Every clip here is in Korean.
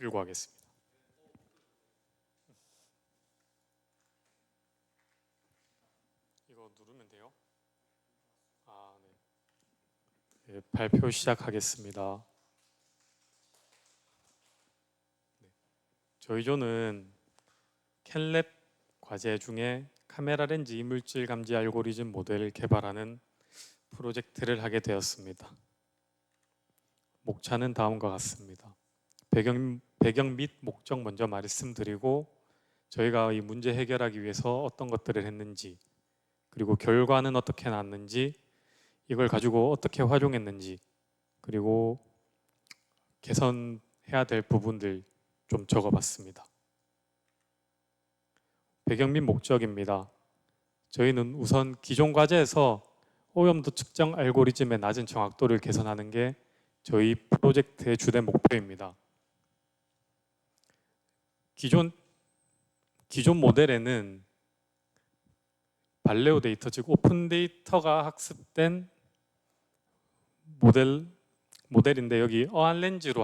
들고 가겠습니다. 이거 누르면 돼요? 아, 네. 네, 발표 시작하겠습니다. 네. 저희 조는 캔랩 과제 중에 카메라 렌즈 이물질 감지 알고리즘 모델을 개발하는 프로젝트를 하게 되었습니다. 목차는 다음과 같습니다. 배경 및 목적 먼저 말씀드리고 저희가 이 문제 해결하기 위해서 어떤 것들을 했는지, 그리고 결과는 어떻게 나왔는지, 이걸 가지고 어떻게 활용했는지, 그리고 개선해야 될 부분들 좀 적어봤습니다. 배경 및 목적입니다. 저희는 우선 기존 과제에서 오염도 측정 알고리즘의 낮은 정확도를 개선하는 게 저희 프로젝트의 주된 목표입니다. 기존 모델에는 발레오 데이터, 즉 오픈 데이터가 학습된 모델인데 여기 어안 렌즈로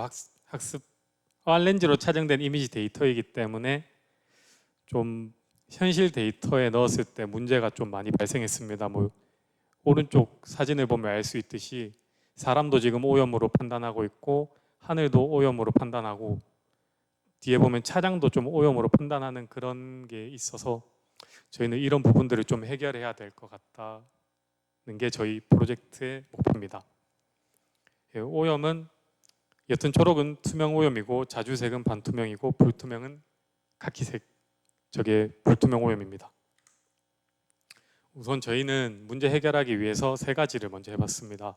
어안 렌즈로 촬영된 이미지 데이터이기 때문에 좀 현실 데이터에 넣었을 때 문제가 좀 많이 발생했습니다. 오른쪽 사진을 보면 알 수 있듯이 사람도 지금 오염으로 판단하고 있고 하늘도 오염으로 판단하고 뒤에 보면 차량도 좀 오염으로 판단하는 그런 게 있어서 저희는 이런 부분들을 좀 해결해야 될 것 같다는 게 저희 프로젝트의 목표입니다. 오염은 옅은 초록은 투명 오염이고 자주색은 반투명이고 불투명은 카키색, 저게 불투명 오염입니다. 우선 저희는 문제 해결하기 위해서 세 가지를 먼저 해봤습니다.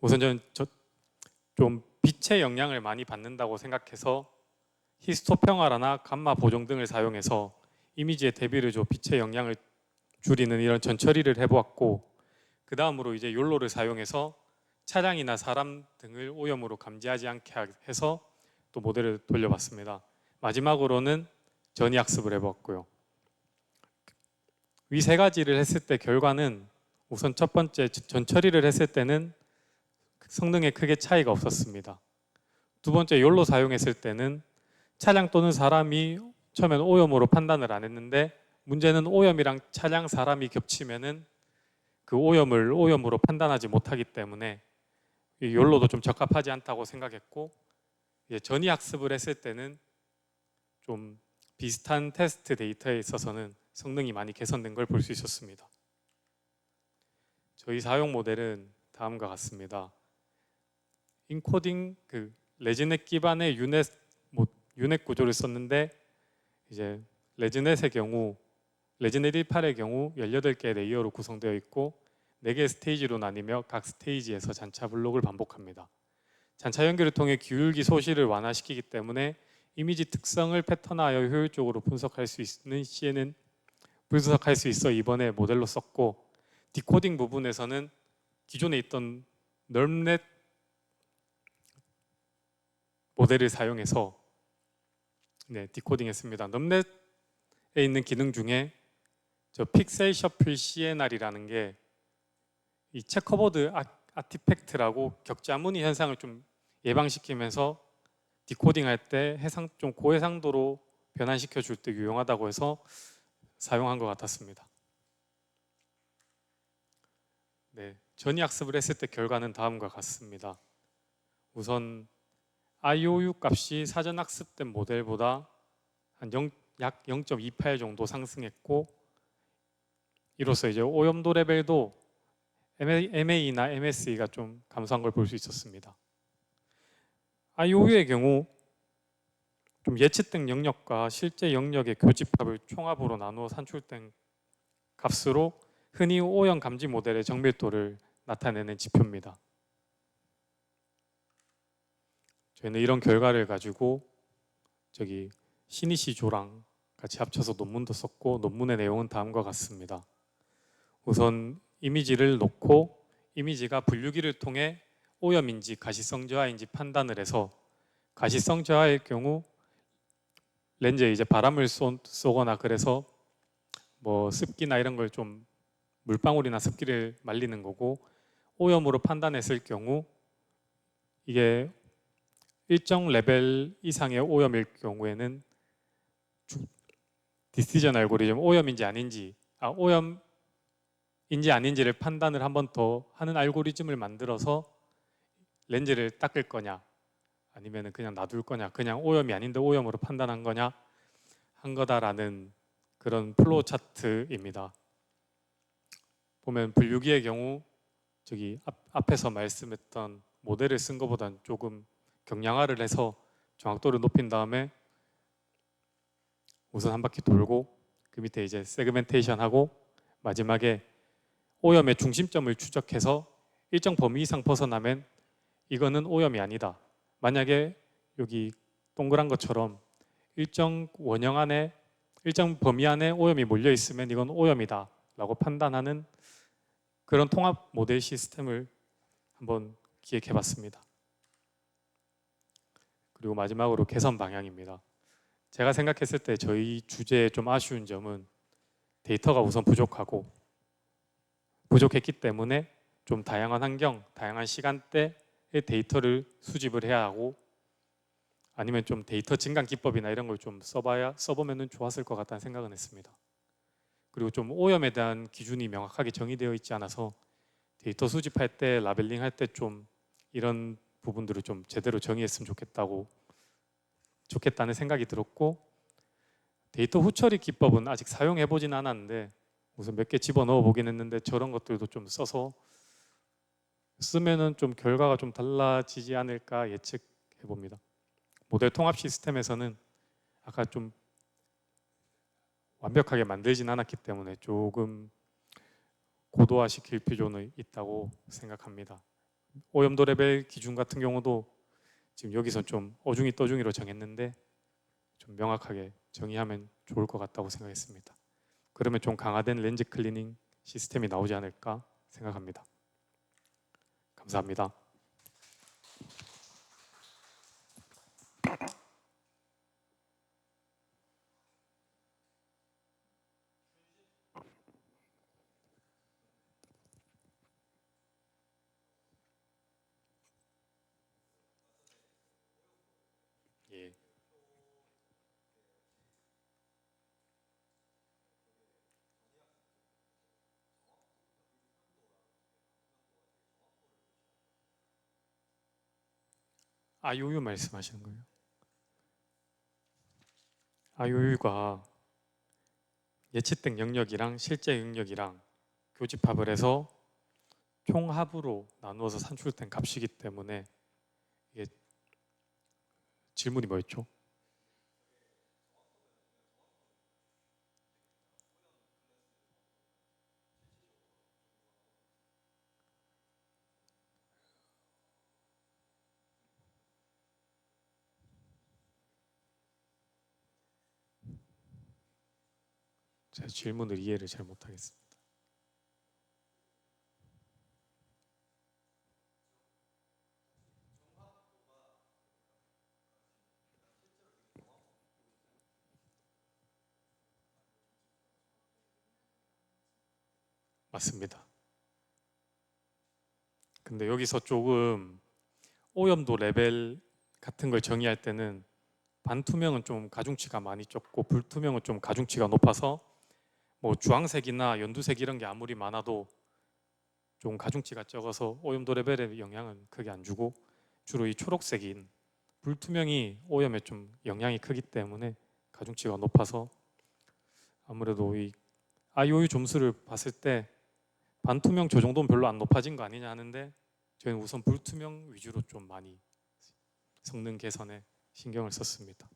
우선 저는 좀 빛의 영향을 많이 받는다고 생각해서 히스토평화라나 감마 보정 등을 사용해서 이미지의 대비를 줘 빛의 영향을 줄이는 이런 전처리를 해보았고, 그 다음으로 이제 욜로를 사용해서 차량이나 사람 등을 오염으로 감지하지 않게 해서 또 모델을 돌려봤습니다. 마지막으로는 전이학습을 해봤고요. 위 세 가지를 했을 때 결과는 우선 첫 번째 전처리를 했을 때는 성능에 크게 차이가 없었습니다. 두 번째 욜로 사용했을 때는 차량 또는 사람이 처음에는 오염으로 판단을 안 했는데 문제는 오염이랑 차량, 사람이 겹치면은 그 오염을 오염으로 판단하지 못하기 때문에 이 욜로도 좀 적합하지 않다고 생각했고, 전이학습을 했을 때는 좀 비슷한 테스트 데이터에 있어서는 성능이 많이 개선된 걸 볼 수 있었습니다. 저희 사용 모델은 다음과 같습니다. 인코딩 레지넷 기반의 유넷 구조를 썼는데 이제 레지넷의 경우 레지넷 18의 경우 18개의 레이어로 구성되어 있고 4개의 스테이지로 나뉘며 각 스테이지에서 잔차 블록을 반복합니다. 잔차 연결을 통해 기울기 소실을 완화시키기 때문에 이미지 특성을 패턴화하여 효율적으로 분석할 수 있는 CNN 분석할 수 있어 이번에 모델로 썼고, 디코딩 부분에서는 기존에 있던 널넷 모델을 사용해서 디코딩했습니다. 널넷에 있는 기능 중에 저 픽셀 셔플 CNR이라는 게 이 체커보드 아티팩트라고 격자 무늬 현상을 좀 예방시키면서 디코딩할 때 좀 고해상도로 변환시켜 줄 때 유용하다고 해서 사용한 것 같았습니다. 전이학습을 했을 때 결과는 다음과 같습니다. 우선 IOU 값이 사전 학습된 모델보다 약 0.28 정도 상승했고, 이로써 이제 오염도 레벨도 MA나 MSE가 좀 감소한 걸 볼 수 있었습니다. IOU의 경우 좀 예측된 영역과 실제 영역의 교집합을 총합으로 나누어 산출된 값으로 흔히 오염 감지 모델의 정밀도를 나타내는 지표입니다. 저희는 이런 결과를 가지고 시니시 조랑 같이 합쳐서 논문도 썼고, 논문의 내용은 다음과 같습니다. 우선 이미지를 놓고 이미지가 분류기를 통해 오염인지 가시성 저하인지 판단을 해서, 가시성 저하일 경우 렌즈에 이제 바람을 쏘거나 그래서 습기나 이런 걸 좀 물방울이나 습기를 말리는 거고, 오염으로 판단했을 경우 이게 일정 레벨 이상의 오염일 경우에는 디시전 알고리즘 오염인지 아닌지, 오염인지 아닌지를 판단을 한 번 더 하는 알고리즘을 만들어서 렌즈를 닦을 거냐, 아니면 그냥 놔둘 거냐, 그냥 오염이 아닌데 오염으로 판단한 거냐 한 거다라는 그런 플로우 차트입니다. 보면 분류기의 경우 저기 앞에서 말씀했던 모델을 쓴 것보다는 조금 경량화를 해서 정확도를 높인 다음에 우선 한 바퀴 돌고 그 밑에 이제 세그멘테이션하고 마지막에 오염의 중심점을 추적해서 일정 범위 이상 벗어나면 이거는 오염이 아니다. 만약에 여기 동그란 것처럼 일정 원형 안에 일정 범위 안에 오염이 몰려 있으면 이건 오염이다 라고 판단하는 그런 통합 모델 시스템을 한번 기획해 봤습니다. 그리고 마지막으로 개선 방향입니다. 제가 생각했을 때 저희 주제에 좀 아쉬운 점은 데이터가 우선 부족했기 때문에 좀 다양한 환경, 다양한 시간대의 데이터를 수집을 해야 하고, 아니면 좀 데이터 증강 기법이나 이런 걸 좀 써보면 좋았을 것 같다는 생각은 했습니다. 그리고 좀 오염에 대한 기준이 명확하게 정의되어 있지 않아서 데이터 수집할 때, 라벨링 할 때 좀 이런 부분들을 좀 제대로 정의했으면 좋겠다는 생각이 들었고, 데이터 후처리 기법은 아직 사용해 보진 않았는데 우선 몇 개 집어넣어 보긴 했는데 저런 것들도 좀 써서 쓰면은 좀 결과가 좀 달라지지 않을까 예측해 봅니다. 모델 통합 시스템에서는 아까 좀 완벽하게 만들진 않았기 때문에 조금 고도화 시킬 필요는 있다고 생각합니다. 오염도 레벨 기준 같은 경우도 지금 여기서 좀 어중이 떠중이로 정했는데 좀 명확하게 정의하면 좋을 것 같다고 생각했습니다. 그러면 좀 강화된 렌즈 클리닝 시스템이 나오지 않을까 생각합니다. 감사합니다. 예. IOU 말씀하시는 거예요? IOU가 예측된 영역이랑 실제 영역이랑 교집합을 해서 총합으로 나누어서 산출된 값이기 때문에 이게 질문이 뭐였죠? 제 질문을 이해를 잘 못하겠습니다. 맞습니다. 근데 여기서 조금 오염도 레벨 같은 걸 정의할 때는 반투명은 좀 가중치가 많이 적고 불투명은 좀 가중치가 높아서 뭐 주황색이나 연두색 이런 게 아무리 많아도 좀 가중치가 적어서 오염도 레벨에 영향은 크게 안 주고 주로 이 초록색인 불투명이 오염에 좀 영향이 크기 때문에 가중치가 높아서 아무래도 이 IOU 점수를 봤을 때 반투명 저 정도는 별로 안 높아진 거 아니냐 하는데 저희는 우선 불투명 위주로 좀 많이 성능 개선에 신경을 썼습니다.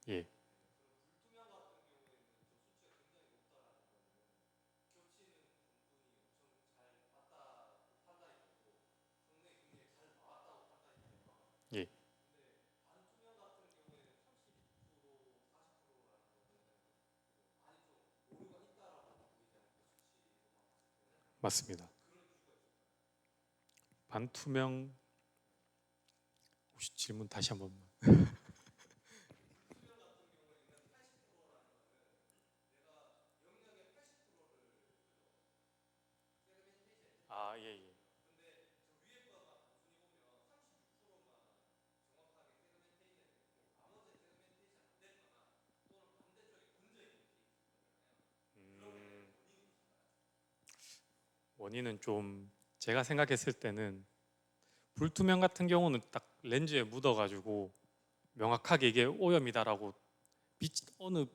예. 예. 맞습니다. 반투명 혹시 질문 다시 한번. 아, 예, 예. 음, 원인은 좀 제가 생각했을 때는 불투명 같은 경우는 딱 렌즈에 묻어가지고 명확하게 이게 오염이다라고 어느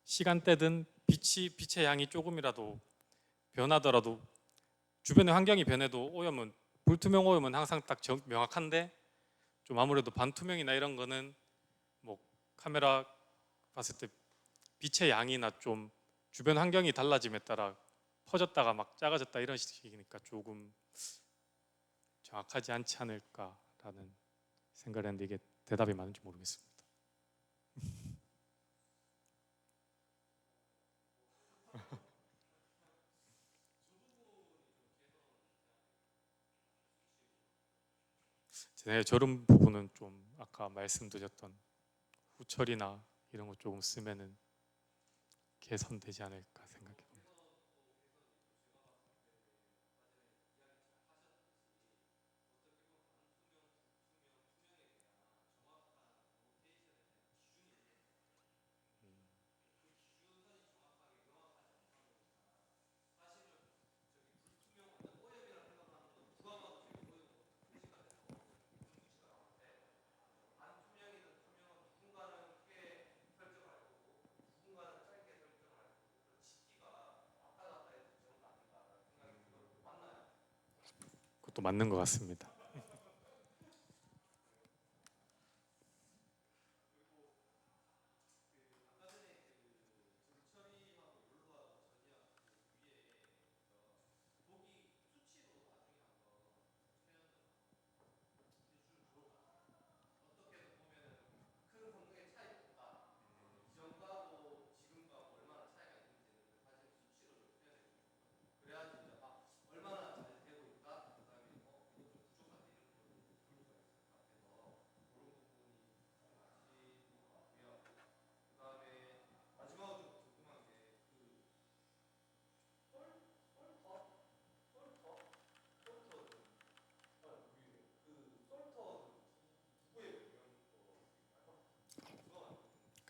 시간대든 빛의 양이 조금이라도 변하더라도 주변의 환경이 변해도 오염은 불투명 오염은 항상 딱 명확한데 좀 아무래도 반투명이나 이런 거는 뭐 카메라 봤을 때 빛의 양이나 좀 주변 환경이 달라짐에 따라 퍼졌다가 막 작아졌다 이런 식이니까 조금 정확하지 않지 않을까라는 생각을 했는데 이게 대답이 맞는지 모르겠습니다. 제 저런 부분은 좀 아까 말씀드렸던 후처리나 이런 거 조금 쓰면은 개선되지 않을까 생각해 봅니다. 그것도 맞는 것 같습니다.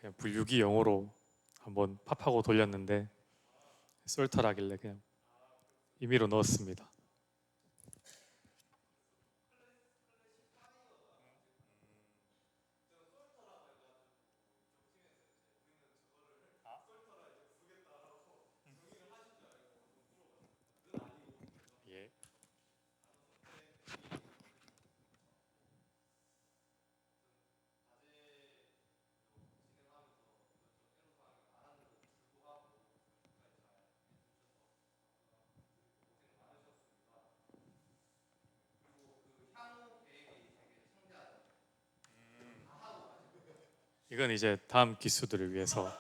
그냥 불유기 영어로 한번 팝하고 돌렸는데 솔터라길래 그냥 임의로 넣었습니다. 예. 이건 이제 다음 기수들을 위해서